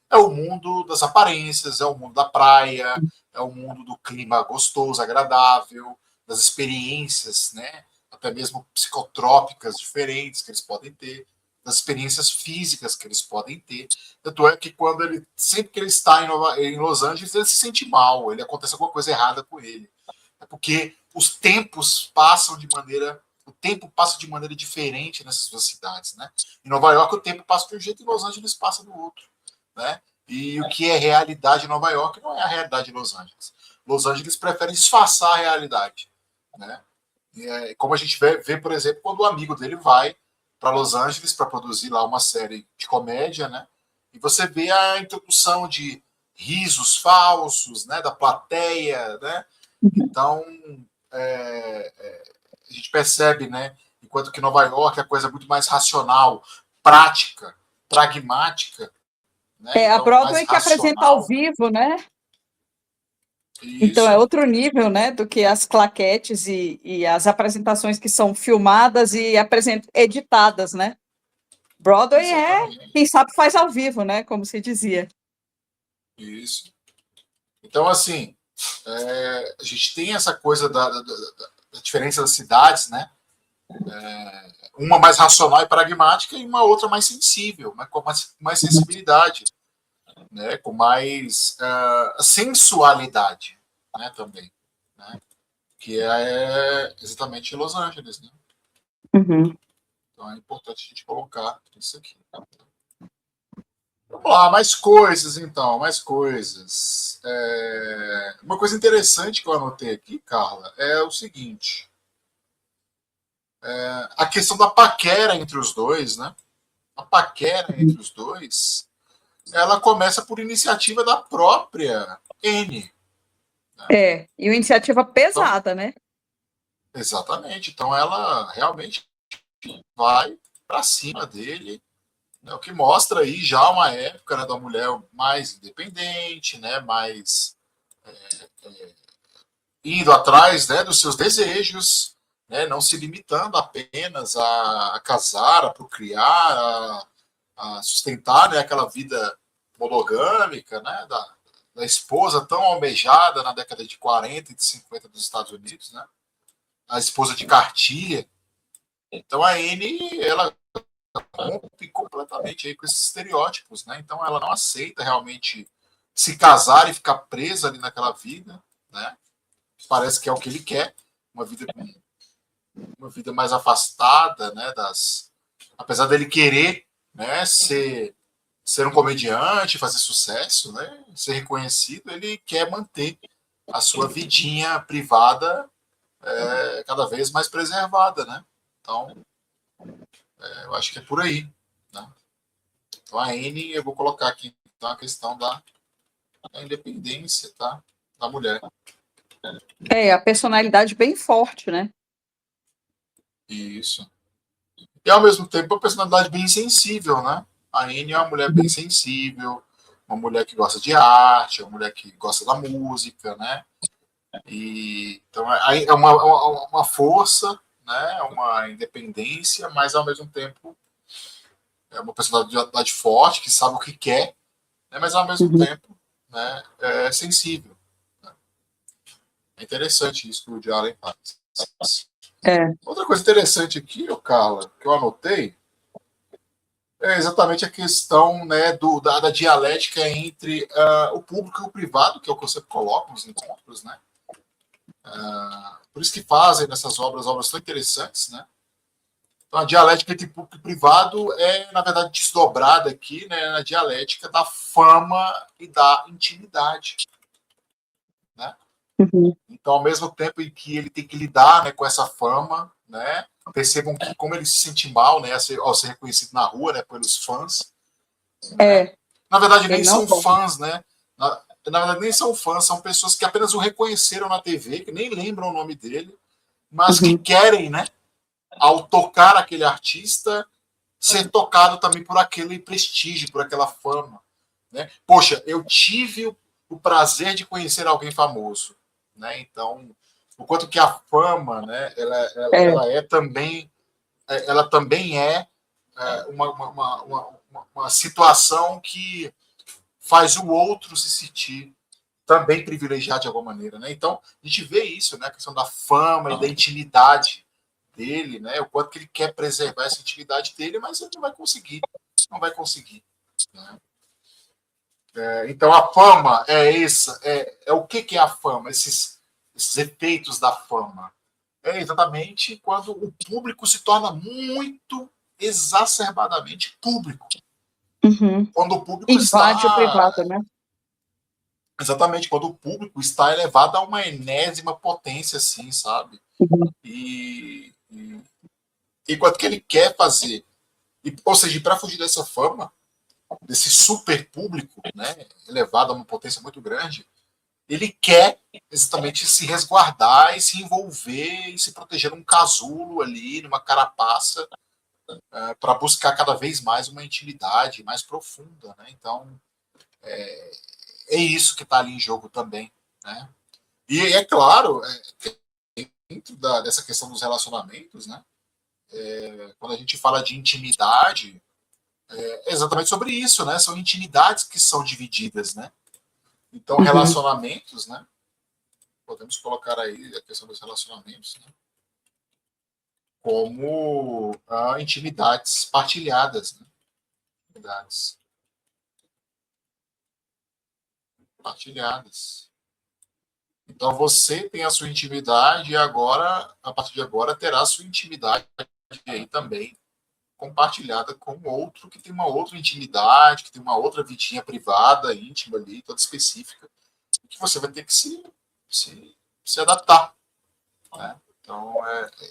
É o mundo das aparências, é o mundo da praia, é o mundo do clima gostoso, agradável, das experiências, né? Até mesmo psicotrópicas diferentes que eles podem ter, das experiências físicas que eles podem ter. Tanto é que quando ele, sempre que ele está em Los Angeles, ele se sente mal, ele acontece alguma coisa errada com ele. É porque os tempos passam de maneira o tempo passa de maneira diferente nessas duas cidades, né? Em Nova York o tempo passa de um jeito e em Los Angeles passa do outro, né? E o que é realidade em Nova York não é a realidade de Los Angeles. Los Angeles prefere disfarçar a realidade, né? Como a gente vê, por exemplo, quando o amigo dele vai para Los Angeles para produzir lá uma série de comédia, né? E você vê a introdução de risos falsos, né? Da plateia, né? Então, a gente percebe, né? Enquanto que Nova York é coisa muito mais racional, prática, pragmática, né? É a Então, mais Broadway que apresenta ao racional. vivo, né? Então é Isso, outro nível, né, do que as claquetes e as apresentações que são filmadas e editadas, né? Broadway é, exatamente. quem sabe faz ao vivo, né, como se dizia. Isso. Então, assim, a gente tem essa coisa da diferença das cidades, né? Uma mais racional e pragmática e uma outra mais sensível, né? Com mais sensibilidade, né? Com mais sensualidade, né? Também, né? Que é exatamente Los Angeles, né? Uhum. Então é importante a gente colocar isso aqui. Vamos lá, mais coisas então, mais coisas. Uma coisa interessante que eu anotei aqui, Carla, é o seguinte: a questão da paquera entre os dois, né? A paquera entre os dois, ela começa por iniciativa da própria N. Né? E uma iniciativa Então, pesada, né? exatamente. Então ela realmente vai para cima dele, né? O que mostra aí já uma época, né, da mulher mais independente, né? Mais indo atrás, né, dos seus desejos, né, não se limitando apenas a casar, a procriar, a sustentar, né, aquela vida monogâmica, né, da esposa tão almejada na década de 40 e de 50 dos Estados Unidos, né, a esposa de Cartier. Então a Anne, ela rompe completamente aí com esses estereótipos, né? Então ela não aceita realmente se casar e ficar presa ali naquela vida, né? Parece que é o que ele quer, uma vida uma vida mais afastada, né, apesar dele querer, né, ser um comediante, fazer sucesso, né, ser reconhecido, ele quer manter a sua vidinha privada cada vez mais preservada, né? Então, eu acho que é por aí, né? Então a N, eu vou colocar aqui então, a questão da independência, tá, da mulher. A personalidade bem forte, né? Isso. E, ao mesmo tempo, uma personalidade bem sensível, né? A Anne é uma mulher bem sensível, uma mulher que gosta de arte, uma mulher que gosta da música, né? E, então, é uma força, né? Uma independência, mas, ao mesmo tempo, é uma personalidade forte, que sabe o que quer, né? Mas, ao mesmo tempo, né? É sensível. Né? É interessante isso que o Woody Allen faz. Outra coisa interessante aqui, Carla, que eu anotei, é exatamente a questão, né, da dialética entre o público e o privado, que é o que você coloca nos encontros, né? Por isso que fazem nessas obras tão interessantes, né? Então, a dialética entre público e privado é, na verdade, desdobrada aqui, né, na dialética da fama e da intimidade, né? Então, ao mesmo tempo em que ele tem que lidar, né, com essa fama, né, percebam que como ele se sente mal, né, ao ser reconhecido na rua, né, pelos fãs. Né? Na verdade, nem são fãs, né? Na verdade, nem são fãs, são pessoas que apenas o reconheceram na TV, que nem lembram o nome dele, mas que querem, né, ao tocar aquele artista, ser tocado também por aquele prestígio, por aquela fama. Né? Poxa, eu tive o prazer de conhecer alguém famoso. Né? Então, o quanto que a fama, né, ela também é uma situação que faz o outro se sentir também privilegiado de alguma maneira, né? Então, a gente vê isso, né? A questão da fama e da intimidade dele, né? O quanto que ele quer preservar essa intimidade dele, mas ele não vai conseguir. Não vai conseguir. Né? Então, a fama é o que é a fama? Esses efeitos da fama. É exatamente quando o público se torna muito exacerbadamente público. Quando o público invade o privado, né? Exatamente, quando o público está elevado a uma enésima potência, assim, sabe? E quanto que ele quer fazer. Ou seja, para fugir dessa fama, desse super público, né, elevado a uma potência muito grande, ele quer exatamente se resguardar e se envolver e se proteger num casulo ali, numa carapaça, para buscar cada vez mais uma intimidade mais profunda, né? Então, é isso que está ali em jogo também, né? E é claro, dentro dessa questão dos relacionamentos, né? Quando a gente fala de intimidade, é exatamente sobre isso, né? São intimidades que são divididas, né? Então, relacionamentos, né? Podemos colocar aí a questão dos relacionamentos, né? Como intimidades partilhadas, né? Intimidades partilhadas. Então, você tem a sua intimidade e agora, a partir de agora, terá a sua intimidade aí também compartilhada com outro que tem uma outra intimidade, que tem uma outra vidinha privada, íntima ali, toda específica, que você vai ter que se adaptar. Né? Então,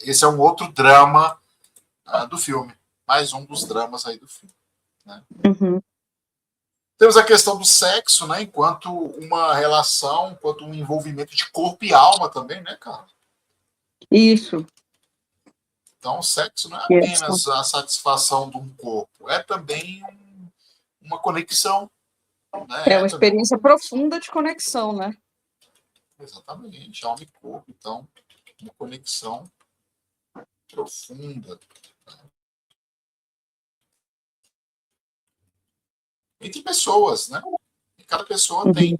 esse é um outro drama do filme. Mais um dos dramas aí do filme. Né? Temos a questão do sexo, né? Enquanto uma relação, enquanto um envolvimento de corpo e alma também, né, cara? Isso. Então, o sexo não é apenas a satisfação de um corpo, é também uma conexão. Né? É uma experiência profunda de conexão, né? Exatamente, alma e corpo. Então, uma conexão profunda. Entre pessoas, né? E cada pessoa tem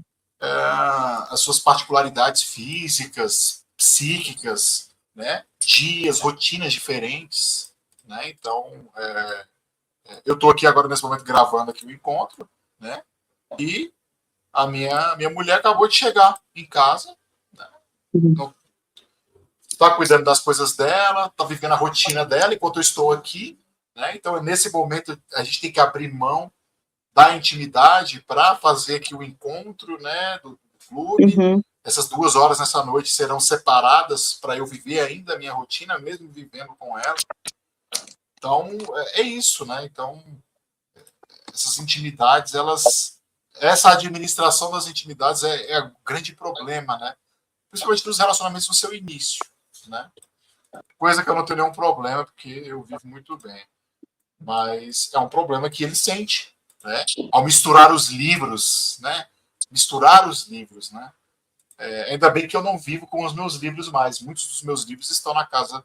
as suas particularidades físicas, psíquicas, né? Dias, rotinas diferentes. Né? Então, eu estou aqui agora, nesse momento, gravando aqui o encontro, né? E a minha mulher acabou de chegar em casa, né? Está cuidando das coisas dela, está vivendo a rotina dela enquanto eu estou aqui. Né? Então, nesse momento, a gente tem que abrir mão da intimidade para fazer aqui o encontro, né, do clube. Essas 2 horas nessa noite serão separadas para eu viver ainda a minha rotina, mesmo vivendo com ela. Então, é isso, né? Então, essas intimidades, essa administração das intimidades é o grande problema, né? Principalmente nos relacionamentos no seu início, né? Coisa que eu não tenho nenhum problema, porque eu vivo muito bem. Mas é um problema que ele sente, né? Ao misturar os livros, né? Misturar os livros, né? Ainda bem que eu não vivo com os meus livros mais. Muitos dos meus livros estão na casa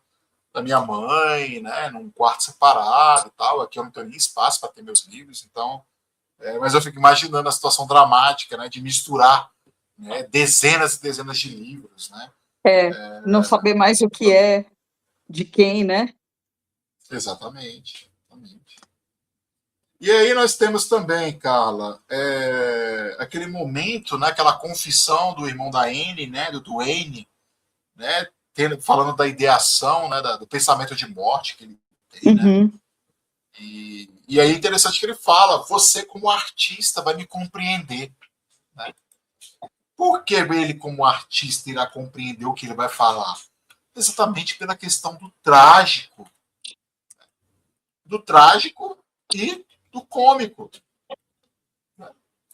da minha mãe, né? Num quarto separado e tal. Aqui eu não tenho nem espaço para ter meus livros, então. Mas eu fico imaginando a situação dramática, né? De misturar, né, dezenas e dezenas de livros, né? Não saber mais o que é de quem, né? Exatamente. Exatamente. E aí nós temos também, Carla, aquele momento, né, aquela confissão do irmão da Anne, né, do Dwayne, né, falando da ideação, né, do pensamento de morte que ele tem, né? Uhum. E aí é interessante que ele fala: você como artista vai me compreender, né? Por que ele como artista irá compreender o que ele vai falar? Exatamente pela questão do trágico e do cômico.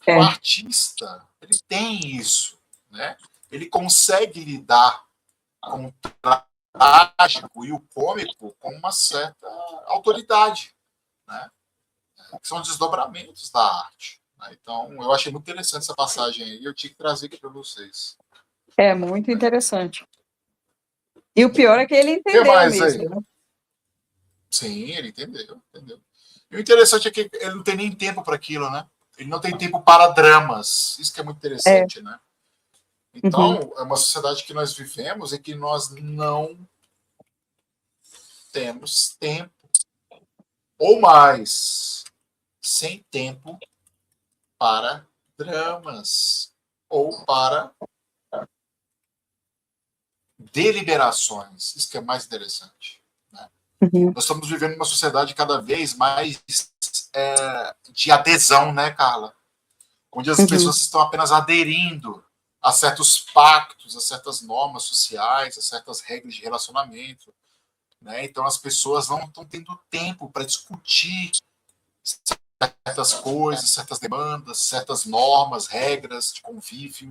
O artista, ele tem isso, né? Ele consegue lidar com o trágico e o cômico com uma certa autoridade, né? Que são desdobramentos da arte. Né? Então, eu achei muito interessante essa passagem aí, eu tinha que trazer aqui para vocês. É muito interessante. E o pior é que ele O que entendeu mais mesmo, aí? né? Sim, ele entendeu, entendeu. E o interessante é que ele não tem nem tempo para aquilo, né? Ele não tem tempo para dramas. Isso que é muito É. interessante, né? Uhum. Então, é uma sociedade que nós vivemos em que nós não temos tempo, ou mais, sem tempo para dramas ou para deliberações. Isso que é mais interessante. Né? Uhum. Nós estamos vivendo uma sociedade cada vez mais de adesão, né, Carla? Onde as Uhum. pessoas estão apenas aderindo a certos pactos, a certas normas sociais, a certas regras de relacionamento. Né? Então as pessoas não estão tendo tempo para discutir certas coisas, certas demandas, certas normas, regras de convívio.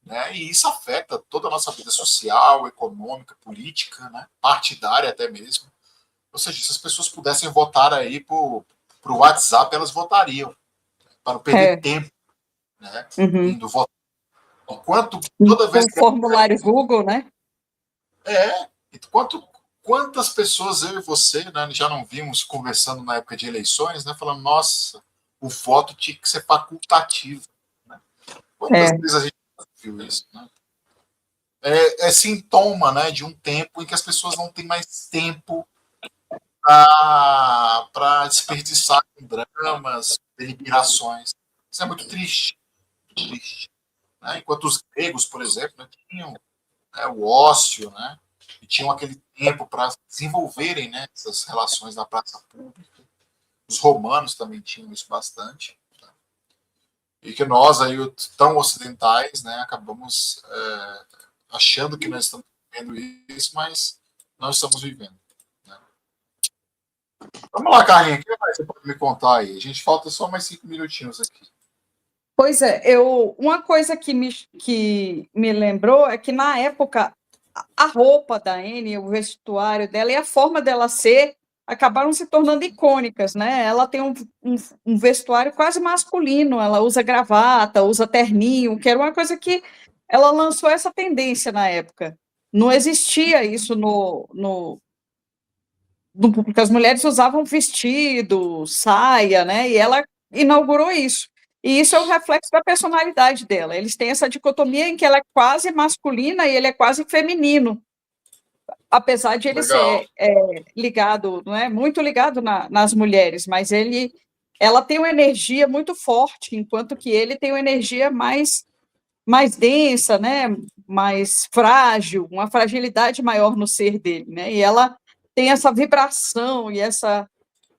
Né? E isso afeta toda a nossa vida social, econômica, política, né? Partidária até mesmo. Ou seja, se as pessoas pudessem votar aí pro WhatsApp, elas votariam, para não perder É. tempo, né? Uhum. Indo votar. Enquanto toda vez O que formulário Google, né? enquanto quantas pessoas eu e você, né, já não vimos conversando na época de eleições, né, falando: nossa, o voto tinha que ser facultativo. Né? Quantas É. vezes a gente viu isso? Né? É sintoma, né, de um tempo em que as pessoas não têm mais tempo para desperdiçar com dramas, deliberações. Isso é muito triste, muito triste. Né? Enquanto os gregos, por exemplo, né, tinham, né, o ócio, né, e tinham aquele tempo para desenvolverem, né, essas relações na praça pública. Os romanos também tinham isso bastante. Né? E que nós, aí, tão ocidentais, né, acabamos achando que nós estamos vivendo isso, mas não estamos vivendo. Né? Vamos lá, Carlinhos, o que mais você pode me contar aí? A gente falta só mais 5 minutinhos aqui. Pois é, uma coisa que me lembrou é que, na época, a roupa da Anne, o vestuário dela e a forma dela ser acabaram se tornando icônicas, né? Ela tem um vestuário quase masculino, ela usa gravata, usa terninho, que era uma coisa que ela lançou essa tendência na época. Não existia isso no público. As mulheres usavam vestido, saia, né? E ela inaugurou isso. E isso é um reflexo da personalidade dela. Eles têm essa dicotomia em que ela é quase masculina e ele é quase feminino, apesar de ele Legal. ser ligado, não é, muito ligado nas mulheres, mas ela tem uma energia muito forte, enquanto que ele tem uma energia mais densa, né, mais frágil, uma fragilidade maior no ser dele, né? E ela tem essa vibração e essa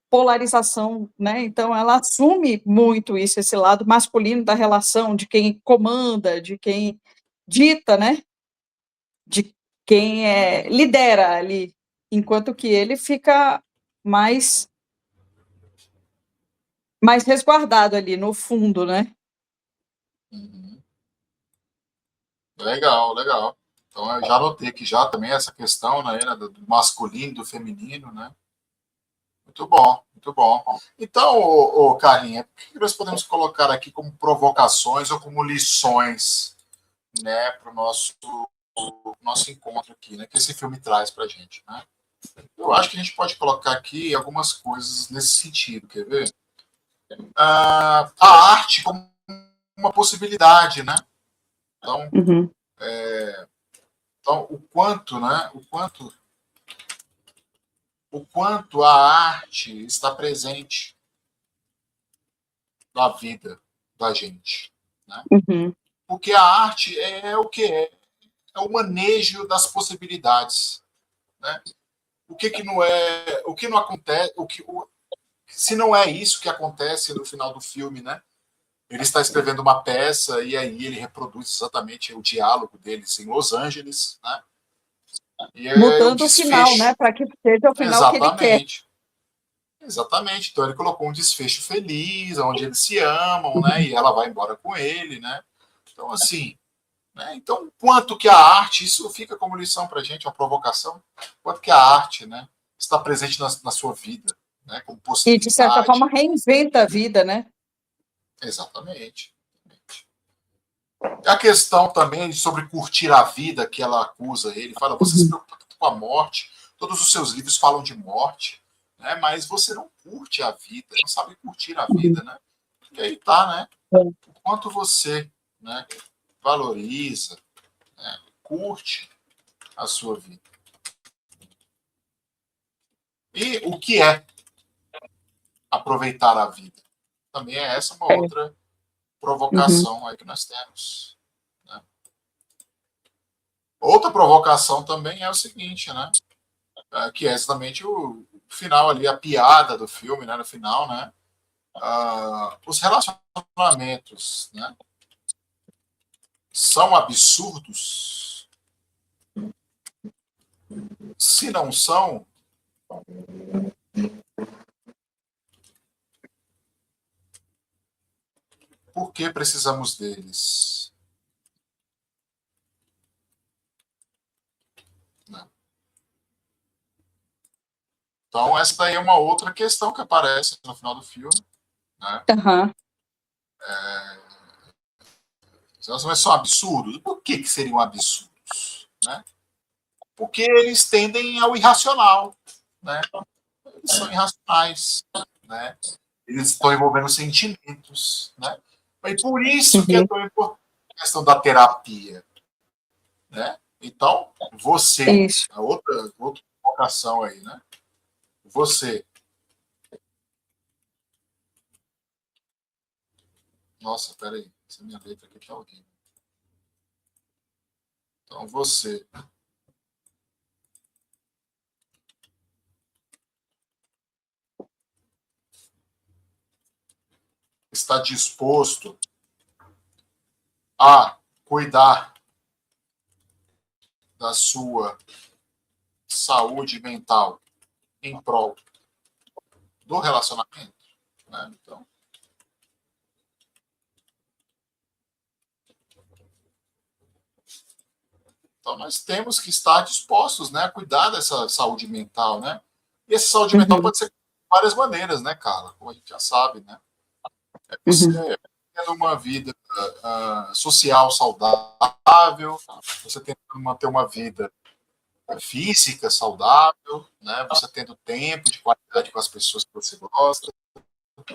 polarização, né? Então ela assume muito isso, esse lado masculino da relação, de quem comanda, de quem dita, né? De quem lidera ali, enquanto que ele fica mais resguardado ali no fundo, né? Uhum. Legal, legal. Então, eu já notei que já também essa questão, né, do masculino, do feminino, né? Muito bom, muito bom. Então, Carlinha, o que nós podemos colocar aqui como provocações ou como lições, né, para o nosso encontro aqui, né, que esse filme traz para a gente, né? Eu acho que a gente pode colocar aqui algumas coisas nesse sentido, quer ver? A arte como uma possibilidade, né? Então, Uhum. então né? O quanto a arte está presente na vida da gente, né? Uhum. Porque a arte é o que é o manejo das possibilidades, né? O que não é, o que não acontece, se não é isso que acontece no final do filme, né? Ele está escrevendo uma peça e aí ele reproduz exatamente o diálogo deles em Los Angeles, né? E é o Mudando o final, desfecho. né? Para que seja o final que ele quer. Exatamente. Exatamente. Então ele colocou um desfecho feliz, onde eles se amam, né? E ela vai embora com ele, né? Então, assim, né? Então, quanto que a arte, isso fica como lição para a gente, uma provocação, quanto que a arte, né, está presente na sua vida, né, como E, de certa forma, possibilidade. reinventa a vida, né? Exatamente. A questão também sobre curtir a vida, que ela acusa ele, fala, você se Uhum. preocupa com a morte, todos os seus livros falam de morte, né, mas você não curte a vida, não sabe curtir a Uhum. vida, né? E aí tá, né? É. O quanto você, né, valoriza, né, curte a sua vida. E o que é aproveitar a vida? Também é essa uma É. outra Uhum. provocação aí que nós temos. Né? Outra provocação também é o seguinte, né? Que é exatamente o final ali, a piada do filme, né? No final, né? Os relacionamentos, né? São absurdos? Se não são, por que precisamos deles? Né? Então, essa daí é uma outra questão que aparece no final do filme. Né? Uhum. Os relacionamentos são absurdos? Por que seriam absurdos? Né? Porque eles tendem ao irracional. Né? Eles são irracionais. Né? Eles estão envolvendo sentimentos. Né? E por isso que é Uhum. tão importante a questão da terapia. Né? Então, você, Isso. a outra colocação aí, né? Você. Nossa, peraí. Essa minha letra aqui tá horrível. Então, você está disposto a cuidar da sua saúde mental em prol do relacionamento, né? Então nós temos que estar dispostos, né, a cuidar dessa saúde mental, né? E essa saúde mental Uhum. pode ser de várias maneiras, né, Carla? Como a gente já sabe, né? É Uhum. você tendo uma vida social saudável, você tendo manter uma vida física saudável, né? Você tendo tempo de qualidade com as pessoas que você gosta,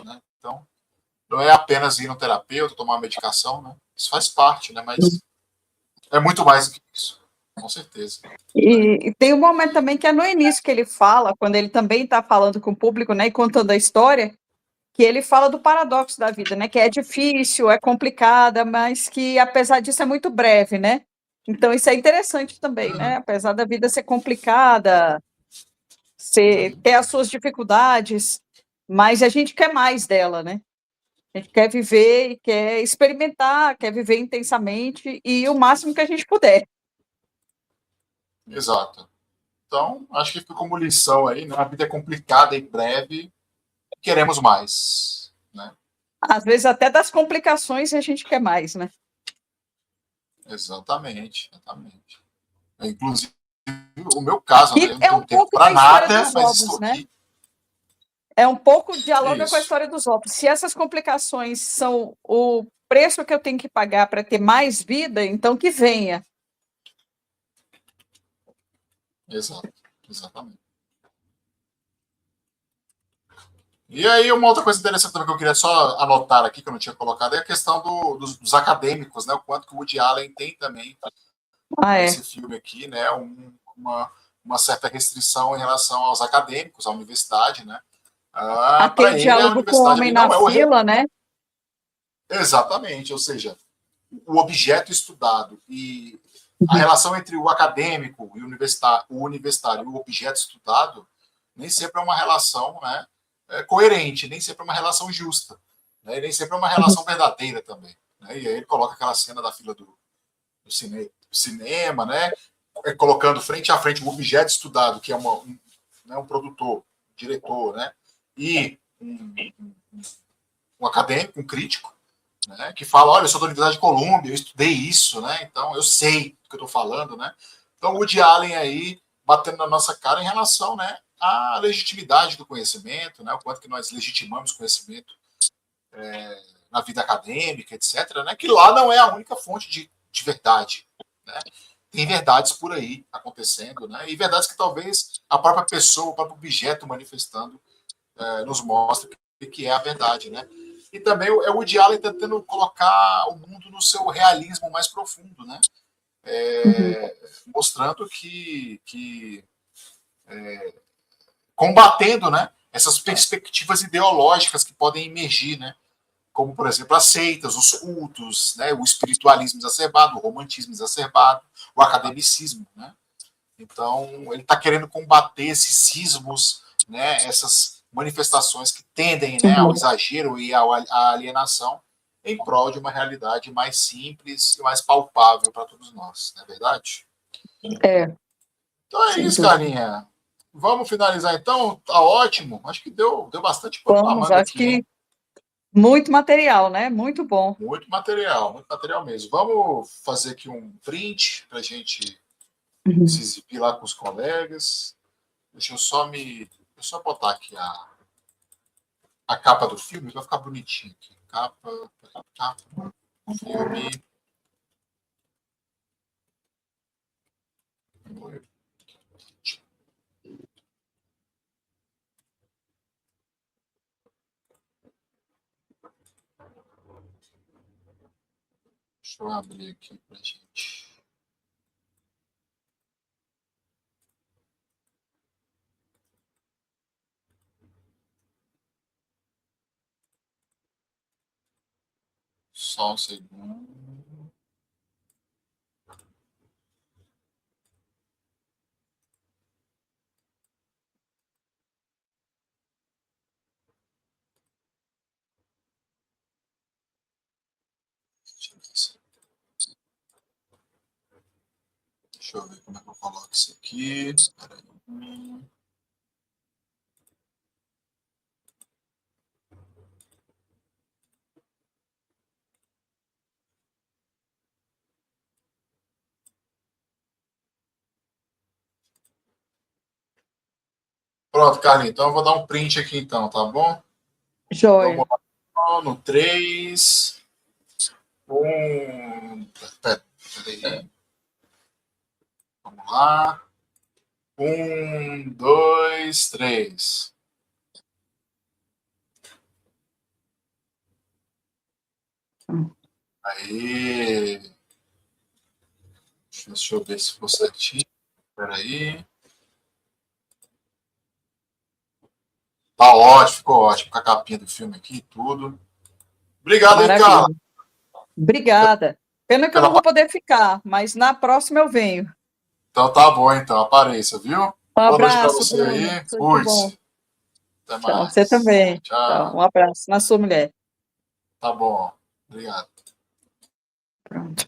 né? Então, não é apenas ir no terapeuta, tomar uma medicação, né? Isso faz parte, né? Mas é muito mais do que isso, com certeza. Né? E tem um momento também que é no início que ele fala, quando ele também está falando com o público, né, e contando a história, que ele fala do paradoxo da vida, né, que é difícil, é complicada, mas que apesar disso é muito breve, né? Então isso é interessante também, né? Apesar da vida ser complicada, ter as suas dificuldades, mas a gente quer mais dela, né? A gente quer viver e quer experimentar, quer viver intensamente e o máximo que a gente puder. Exato. Então, acho que fica como lição aí, né? A vida é complicada e breve, queremos mais, né? Às vezes até das complicações a gente quer mais, né? Exatamente, exatamente. Inclusive, o meu caso, né? Eu não E é tenho um tempo pouco para da história nada, dos mas ovos, estou né? aqui. É um pouco, dialoga com a Isso, história dos ovos. Se essas complicações são o preço que eu tenho que pagar para ter mais vida, então que venha. exato, exatamente. E aí, uma outra coisa interessante também que eu queria só anotar aqui, que eu não tinha colocado, é a questão dos acadêmicos, né? O quanto que o Woody Allen tem também Ah, é. nesse filme aqui, né? Uma certa restrição em relação aos acadêmicos, à universidade, né? Aquele Para ele, a diálogo com o universidade homem ali na não é o. fila, né? Exatamente, ou seja, o objeto estudado e a relação entre o acadêmico e o universitário e o objeto estudado nem sempre é uma relação, né, coerente, nem sempre é uma relação justa, né, e nem sempre é uma relação verdadeira também. Né, e aí ele coloca aquela cena da fila do cinema, né, colocando frente a frente o objeto estudado, que é né, um produtor, um diretor, né, e um acadêmico, um crítico, né, que fala, olha, eu sou da Universidade de Colômbia, eu estudei isso, né, então eu sei do que eu estou falando, né. Então o Woody Allen aí batendo na nossa cara em relação, né, à legitimidade do conhecimento, né, o quanto que nós legitimamos conhecimento na vida acadêmica, etc., né, que lá não é a única fonte de verdade, né. Tem verdades por aí acontecendo, né, e verdades que talvez a própria pessoa, o próprio objeto manifestando nos mostra que é a verdade, né. E também é o Woody Allen tentando colocar o mundo no seu realismo mais profundo, né? Mostrando que combatendo, né, essas perspectivas ideológicas que podem emergir, né? Como, por exemplo, as seitas, os cultos, né, o espiritualismo exacerbado, o romantismo exacerbado, o academicismo, né? Então, ele está querendo combater esses cismos, né, essas manifestações que tendem, né, ao exagero e à alienação, em prol de uma realidade mais simples e mais palpável para todos nós, não é verdade? É, Então é sem isso, dúvida. carinha. Vamos finalizar então? Tá ótimo. Acho que deu bastante pano para Vamos, manga acho aqui, hein? que muito material, né? Muito bom. Muito material mesmo. Vamos fazer aqui um print para a gente se exibir lá com os colegas. Deixa eu só botar aqui a capa do filme, vai ficar bonitinho aqui. Capa, filme. Deixa eu abrir aqui pra gente. Só um segundo. Deixa eu ver como é que eu coloco isso aqui. Peraí. Pronto, Carlinhos. Então eu vou dar um print aqui então, tá bom? Vamos Joia. lá. No 3. Peraí. Vamos lá. 1, 2, 3. Aí. Deixa eu ver se ficou certinho. Peraí. Tá ótimo, ficou ótimo. Com a capinha do filme aqui e tudo. Obrigado aí, Carla. Maravilha. Obrigada. Pena que eu não Pela... vou poder ficar, mas na próxima eu venho. Então tá bom, então. Apareça, viu? Um Boa noite pra abraço, você Bruno. aí. Tudo de bom. Cuide-se. Até Tchau. Você mais. também. Tchau. Um Tchau. abraço na sua mulher. Tá bom. Obrigado. Pronto.